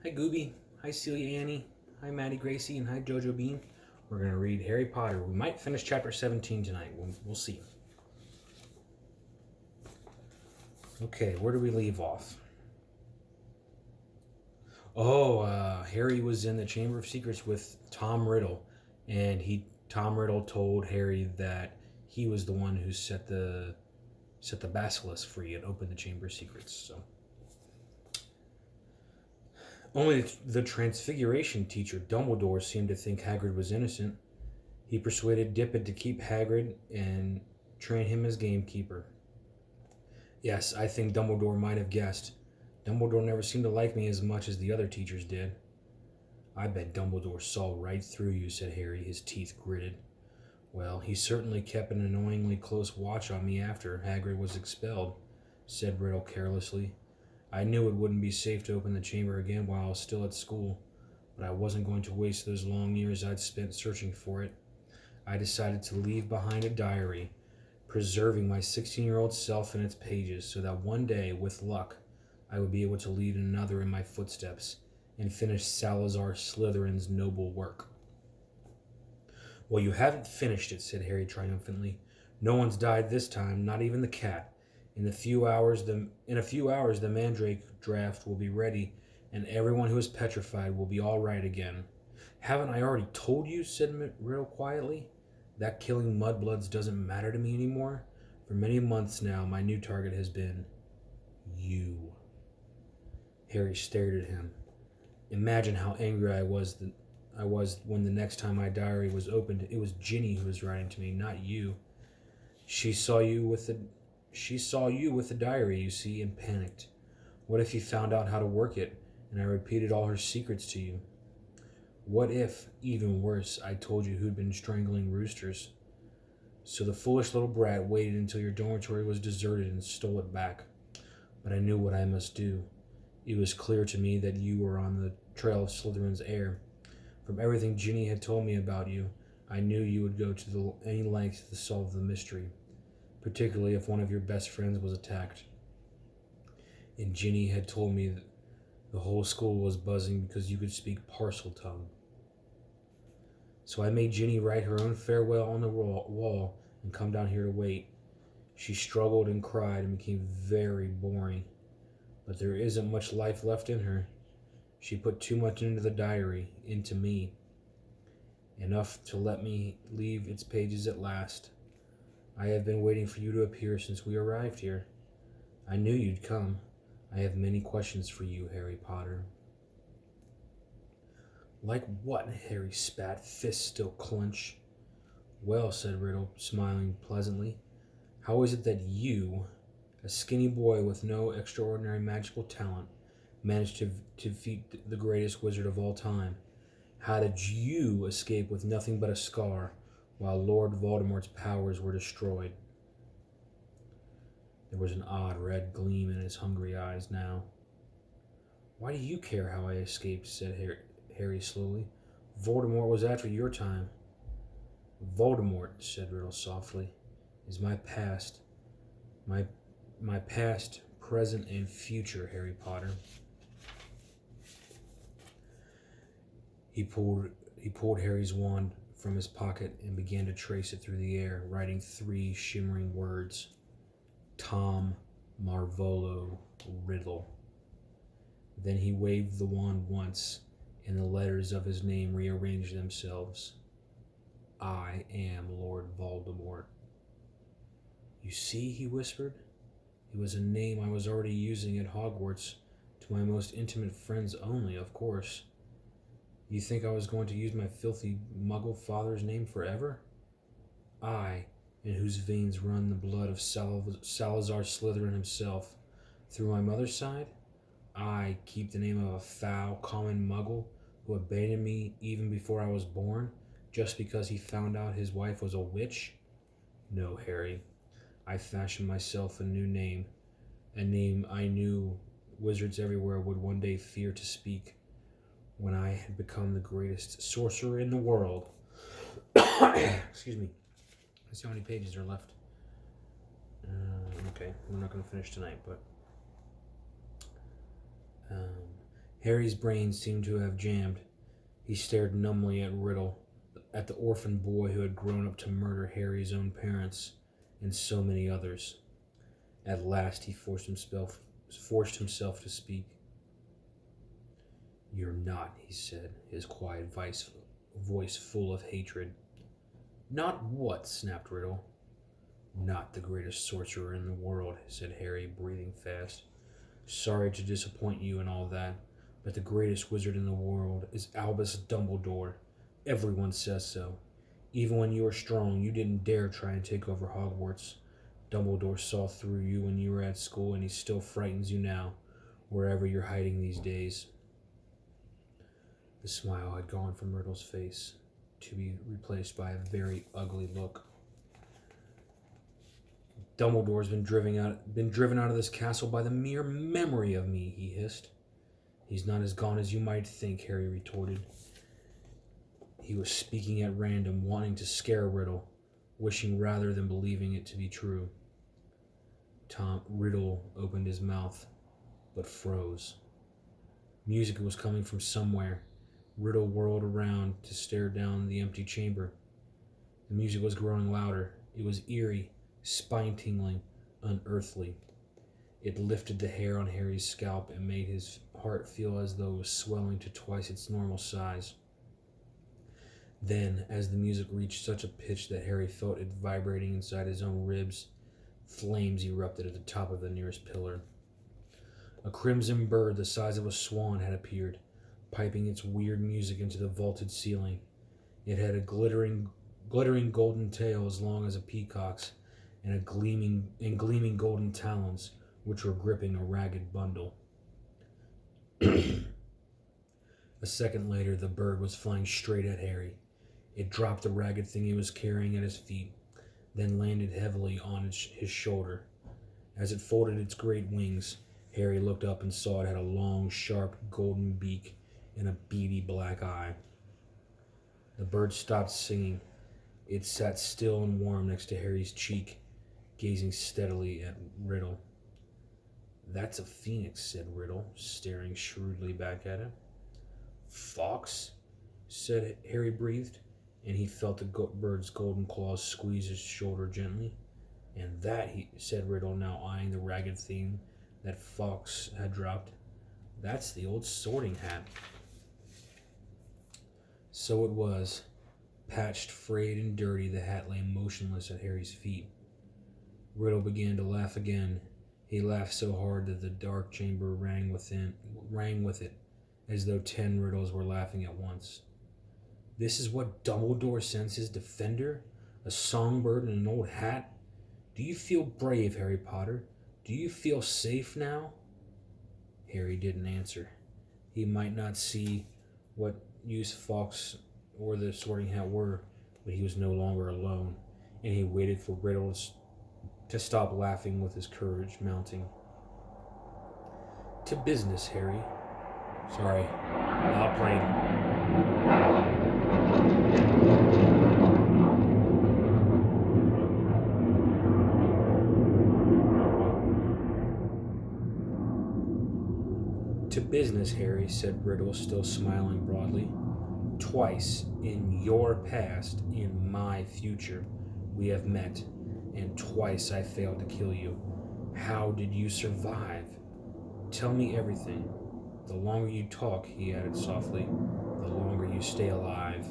Hi Gooby, hi Celia Annie, hi Maddie Gracie, and hi Jojo Bean. We're going to read Harry Potter. We might finish chapter 17 tonight. We'll see. Okay, where do we leave off? Oh, Harry was in the Chamber of Secrets with Tom Riddle, and Tom Riddle told Harry that he was the one who set the basilisk free and opened the Chamber of Secrets. So only the Transfiguration teacher Dumbledore seemed to think Hagrid was innocent. He persuaded Dippet to keep Hagrid and train him as gamekeeper. Yes, I think Dumbledore might have guessed. Dumbledore never seemed to like me as much as the other teachers did. I bet Dumbledore saw right through you, said Harry, his teeth gritted. Well, he certainly kept an annoyingly close watch on me after Hagrid was expelled, said Riddle carelessly. I knew it wouldn't be safe to open the chamber again while I was still at school, but I wasn't going to waste those long years I'd spent searching for it. I decided to leave behind a diary, preserving my 16-year-old self in its pages so that one day, with luck, I would be able to lead another in my footsteps and finish Salazar Slytherin's noble work. Well, you haven't finished it, said Harry triumphantly. No one's died this time, not even the cat. In a few hours, the Mandrake draft will be ready, and everyone who is petrified will be all right again. Haven't I already told you, said Riddle quietly, that killing mudbloods doesn't matter to me anymore? For many months now, my new target has been you. Harry stared at him. Imagine how angry I was when the next time my diary was opened, it was Ginny who was writing to me, not you. She saw you with the diary, you see, and panicked. What if you found out how to work it, and I repeated all her secrets to you? What if, even worse, I told you who'd been strangling roosters? So the foolish little brat waited until your dormitory was deserted and stole it back. But I knew what I must do. It was clear to me that you were on the trail of Slytherin's heir. From everything Ginny had told me about you, I knew you would go to any lengths to solve the mystery, particularly if one of your best friends was attacked. And Ginny had told me that the whole school was buzzing because you could speak Parseltongue. So I made Ginny write her own farewell on the wall and come down here to wait. She struggled and cried and became very boring, but there isn't much life left in her. She put too much into the diary, into me. Enough to let me leave its pages at last. I have been waiting for you to appear since we arrived here. I knew you'd come. I have many questions for you, Harry Potter. Like what? Harry spat, fists still clenched. Well, said Riddle, smiling pleasantly, how is it that you, a skinny boy with no extraordinary magical talent, managed to defeat the greatest wizard of all time? How did you escape with nothing but a scar while Lord Voldemort's powers were destroyed? There was an odd red gleam in his hungry eyes now. Why do you care how I escaped? Said Harry slowly. Voldemort was after your time. Voldemort, said Riddle softly, is my past. My past, present, and future, Harry Potter. He pulled Harry's wand from his pocket and began to trace it through the air, writing 3 shimmering words. Tom Marvolo Riddle. Then he waved the wand once, and the letters of his name rearranged themselves. I am Lord Voldemort. You see, he whispered. It was a name I was already using at Hogwarts, to my most intimate friends only, of course. You think I was going to use my filthy muggle father's name forever? I, in whose veins run the blood of Salazar Slytherin himself, through my mother's side? I keep the name of a foul, common muggle who abandoned me even before I was born, just because he found out his wife was a witch? No, Harry. I fashioned myself a name I knew wizards everywhere would one day fear to speak. When I had become the greatest sorcerer in the world. Excuse me. Let's see how many pages are left. Okay, we're not going to finish tonight, but Harry's brain seemed to have jammed. He stared numbly at Riddle, at the orphan boy who had grown up to murder Harry's own parents and so many others. At last he forced himself to speak. "You're not," he said, his quiet voice full of hatred. "Not what?" snapped Riddle. "Not the greatest sorcerer in the world," said Harry, breathing fast. "Sorry to disappoint you and all that, but the greatest wizard in the world is Albus Dumbledore. Everyone says so. Even when you were strong, you didn't dare try and take over Hogwarts. Dumbledore saw through you when you were at school, and he still frightens you now, wherever you're hiding these days." The smile had gone from Riddle's face, to be replaced by a very ugly look. "Dumbledore's been driven out of this castle by the mere memory of me," he hissed. "He's not as gone as you might think," Harry retorted. He was speaking at random, wanting to scare Riddle, wishing rather than believing it to be true. Riddle opened his mouth, but froze. Music was coming from somewhere. Riddle whirled around to stare down the empty chamber. The music was growing louder. It was eerie, spine-tingling, unearthly. It lifted the hair on Harry's scalp and made his heart feel as though it was swelling to twice its normal size. Then, as the music reached such a pitch that Harry felt it vibrating inside his own ribs, flames erupted at the top of the nearest pillar. A crimson bird the size of a swan had appeared, piping its weird music into the vaulted ceiling. It had a glittering golden tail as long as a peacock's, and gleaming golden talons, which were gripping a ragged bundle. A second later, the bird was flying straight at Harry. It dropped the ragged thing he was carrying at his feet, then landed heavily on his shoulder. As it folded its great wings, Harry looked up and saw it had a long, sharp, golden beak and a beady black eye. The bird stopped singing. It sat still and warm next to Harry's cheek, gazing steadily at Riddle. "That's a phoenix," said Riddle, staring shrewdly back at it. "Fawkes?" Harry breathed, and he felt the bird's golden claws squeeze his shoulder gently. "And that," said Riddle, now eyeing the ragged thing that Fawkes had dropped, "that's the old Sorting Hat." So it was. Patched, frayed, and dirty, the hat lay motionless at Harry's feet. Riddle began to laugh again. He laughed so hard that the dark chamber rang with it, as though 10 Riddles were laughing at once. "This is what Dumbledore sends his defender? A songbird in an old hat? Do you feel brave, Harry Potter? Do you feel safe now?" Harry didn't answer. He might not see what use Fawkes or the Sorting Hat were, but he was no longer alone, and he waited for Riddle to stop laughing, with his courage mounting. "To business, Harry." "Sorry, not playing." "To business, Harry," said Riddle, still smiling broadly. "Twice, in your past, in my future, we have met, and twice I failed to kill you. How did you survive? Tell me everything. The longer you talk," he added softly, "the longer you stay alive."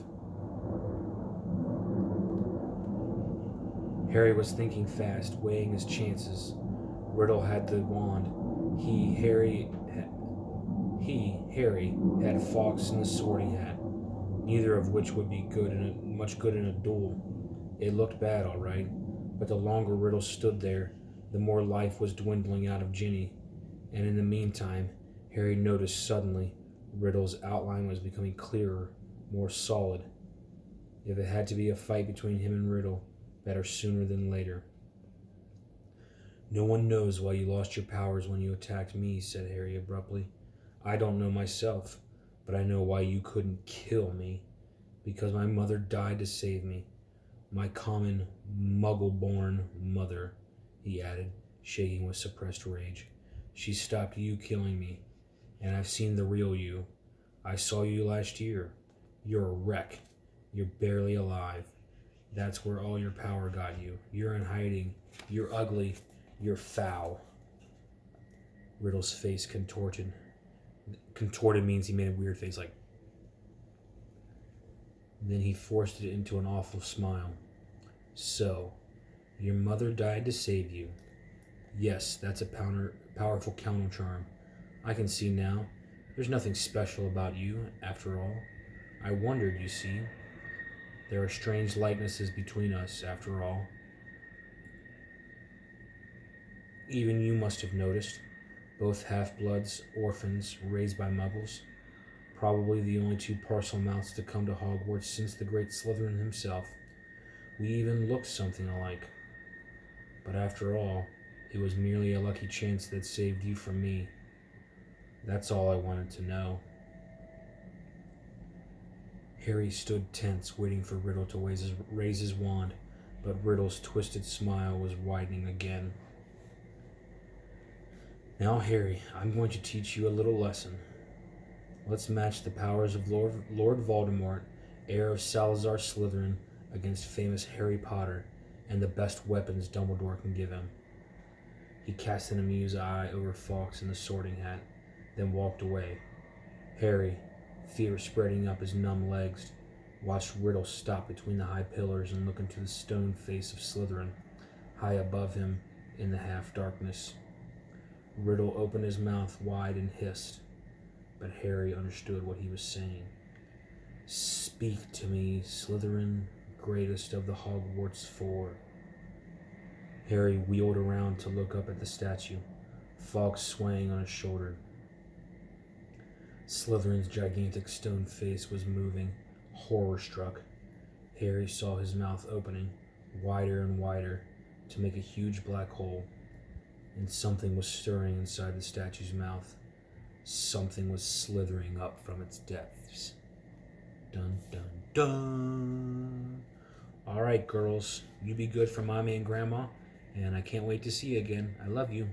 Harry was thinking fast, weighing his chances. Riddle had the wand. Harry, had Fawkes and the Sorting Hat, neither of which would be much good in a duel. It looked bad, all right, but the longer Riddle stood there, the more life was dwindling out of Ginny, and in the meantime, Harry noticed suddenly Riddle's outline was becoming clearer, more solid. If it had to be a fight between him and Riddle, better sooner than later. "No one knows why you lost your powers when you attacked me," said Harry abruptly. "I don't know myself, but I know why you couldn't kill me. Because my mother died to save me. My common, muggle-born mother," he added, shaking with suppressed rage. "She stopped you killing me, And I've seen the real you. I saw you last year. You're a wreck. You're barely alive. That's where all your power got you. You're in hiding. You're ugly. You're foul. Riddle's face contorted. Contorted means he made a weird face like. Then he forced it into an awful smile. So, your mother died to save you. Yes, that's a powerful counter charm. I can see now. There's nothing special about you, after all. I wondered, you see. There are strange likenesses between us, after all. Even you must have noticed. Both half-bloods, orphans, raised by muggles. Probably the only two Parselmouths to come to Hogwarts since the great Slytherin himself. We even looked something alike. But after all, it was merely a lucky chance that saved you from me. That's all I wanted to know. Harry stood tense, waiting for Riddle to raise his wand, but Riddle's twisted smile was widening again. Now, Harry, I'm going to teach you a little lesson. Let's match the powers of Lord Voldemort, heir of Salazar Slytherin, against famous Harry Potter and the best weapons Dumbledore can give him. He cast an amused eye over Fawkes in the Sorting Hat, then walked away. Harry, fear spreading up his numb legs, watched Riddle stop between the high pillars and look into the stone face of Slytherin, high above him in the half-darkness. Riddle opened his mouth wide and hissed, but Harry understood what he was saying. Speak to me, Slytherin, greatest of the Hogwarts Four. Harry wheeled around to look up at the statue, Fawkes swaying on his shoulder. Slytherin's gigantic stone face was moving, horror-struck. Harry saw his mouth opening, wider and wider, to make a huge black hole, and something was stirring inside the statue's mouth. Something was slithering up from its depths. Dun, dun, dun. All right, girls, you be good for Mommy and Grandma, and I can't wait to see you again. I love you.